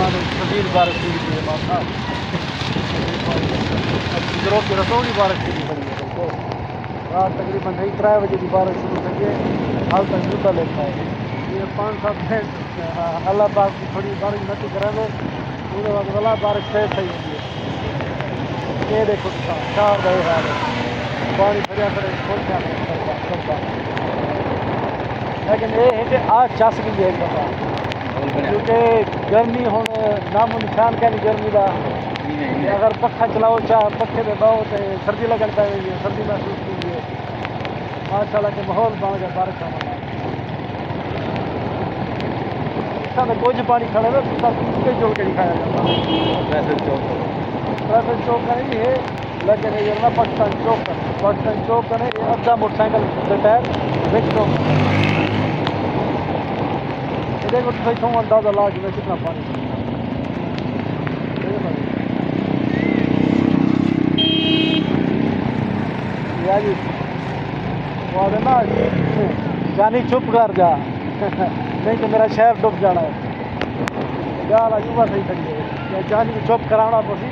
शदीद बारिश हुई थी माथा गुजरों की रसों की बारिश शुरू करी है तो रात तकरीबन 3 बजे की बारिश शुरू करी है हाल तक जुदा लेता है ये 5-7 दिन अल्लाह पाक की थोड़ी बारिश नती करेंगे उसके बाद वाला बारिश सही सही होती है ये देखो चार गए हाल पानी भरिया करे खोलता लेकिन ये है कि आज चस गई है एक दफा क्योंकि गर्मी हूँ नामो निशान क्या नहीं गर्मी का अगर पखा चलाओ चाह पखे में बहो तो सर्दी लगन पाएगी सर्दी महसूस की है माशाल्लाह के माहौल बन गया बारिश का में कुछ पानी खड़ा है तो उसके जोड़ के दिखाया जाता है ट्रैफिक चौक का नहीं है लेकिन ये ना पाकिस्तान चौक का नहीं ये अद्धा मोटरसाइकिल के टायर बिच चौक देखो तो सही थोड़ा अंदाजा ला कि कितना पानी जी ना जानी चुप कर जा नहीं तो मेरा शहर डूब जाना है गाल युवा सही खड़ी है जानी को चुप कराना पसी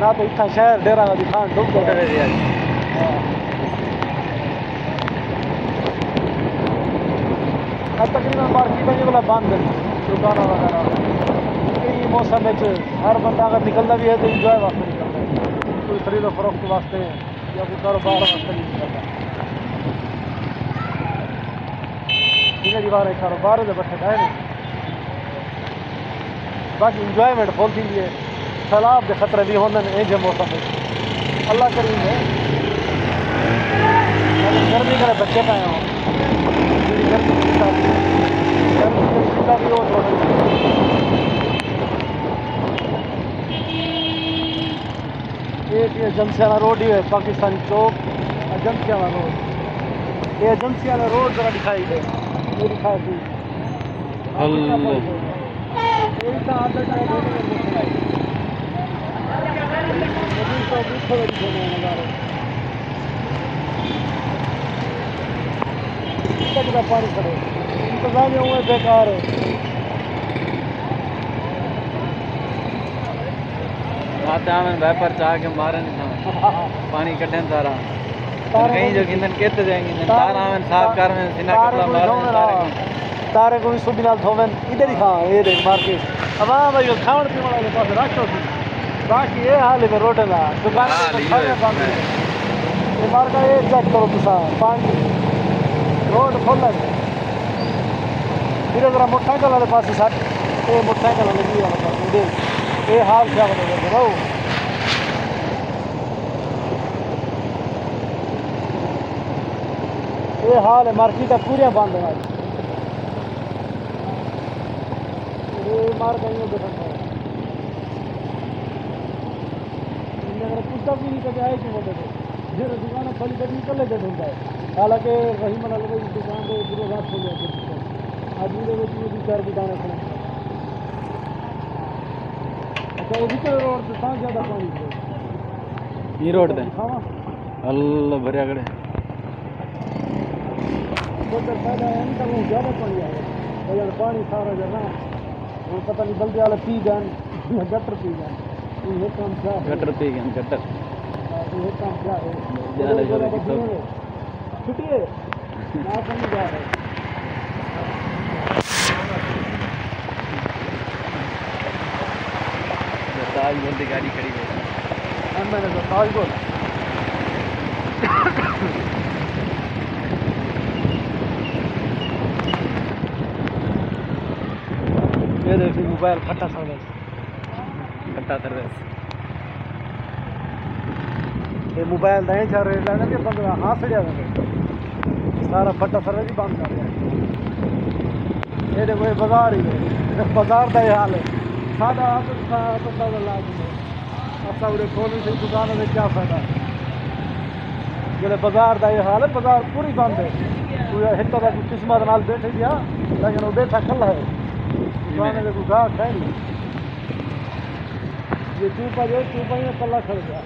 ना तो इतना शहर डेरा का दिखान डूब जाए तकरीबन मार्केट वाला बंद है दुकान वगैरह क्योंकि मौसम में हर बंदा अगर निकलना भी है तो इंजॉय वास्ते निकलता है कोई खरीदो फरोख्त वास्ते या कोई कारोबार वास्ते नहीं निकलता इन्हें दीवार है कारोबार से बैठे है नहीं बाकी इंजॉयमेंट फुल थी है सैलाब के खतरे भी होने जो मौसम में अल्लाह करीम है गर्मी करे बच्चे पाए हों एक एजेंसियाना रोड ही है पाकिस्तानी चौक एजेंसियाना रोड ये एजेंसियाना रोड जरा दिखाई दे ये दिखाई दी पानी खड़े इंतजाम हुए बेकार है व्यापार चाह के मारे नहीं था पानी कटे सारा कहीं जो गिंदन कहते जाएंगे तारा साफ कर में सिना कपड़ा मारे तारे को भी सुबह नाल धोवन इधर ही खा ये देख मार्केट अब हां भाई खावन पीने वाले पास रखो थी बाकी ये हाल है रोड ना दुकान खाने बंद है ये मार्का ये चेक करो तुसा पानी रोड खोल है धीरे जरा मोटरसाइकिल वाले पास साथ ये मोटरसाइकिल लगी वाला पास देख ये हाल क्या बताओ ये हाल है मार्केट पूरे बंद है ये मार गई देखा पुस्तक भी नहीं कभी आए क्यों बोलते थे फिर दुकान खाली कभी निकल लेते ढूंढता है हालांकि रही मना लगे दुकान को पूरे रात हो गया आज मेरे भी 4 दुकानें खुली अच्छा वो भी रोड से सांस ज़्यादा पानी ये रोड पे अल्लाह भरिया गड़े फायदा है नहीं तो वो ज़्यादा पानी आएगा पानी सारा जरा वो पता नहीं बल्कि वाले पी जान गटर पी जान ये काम क्या है गटर पी गए गटर ये काम क्या है छुट्टी है ना कहीं जा रहे ताज बोलते गाड़ी खड़ी है मैंने तो ताज बोल ये देखिए मोबाइल खट्टा सर्विस ये मोबाइल नहीं चल रहा है कि बंदा हाथ से सारा फट्टा सर्विस ही बंद कर दिया ये देखो ये बाजार ही है बाजार का ये हाल है सादा खोली से दुकान में क्या फायदा जो बाजार का ये हाल है बाजार पूरी बंद है एक किस्मत नाल बैठे गया लेकिन वो बैठा कल है दुकान में कोई गाहक है नहीं ये चूपा जो चूपा ही कला खड़ गया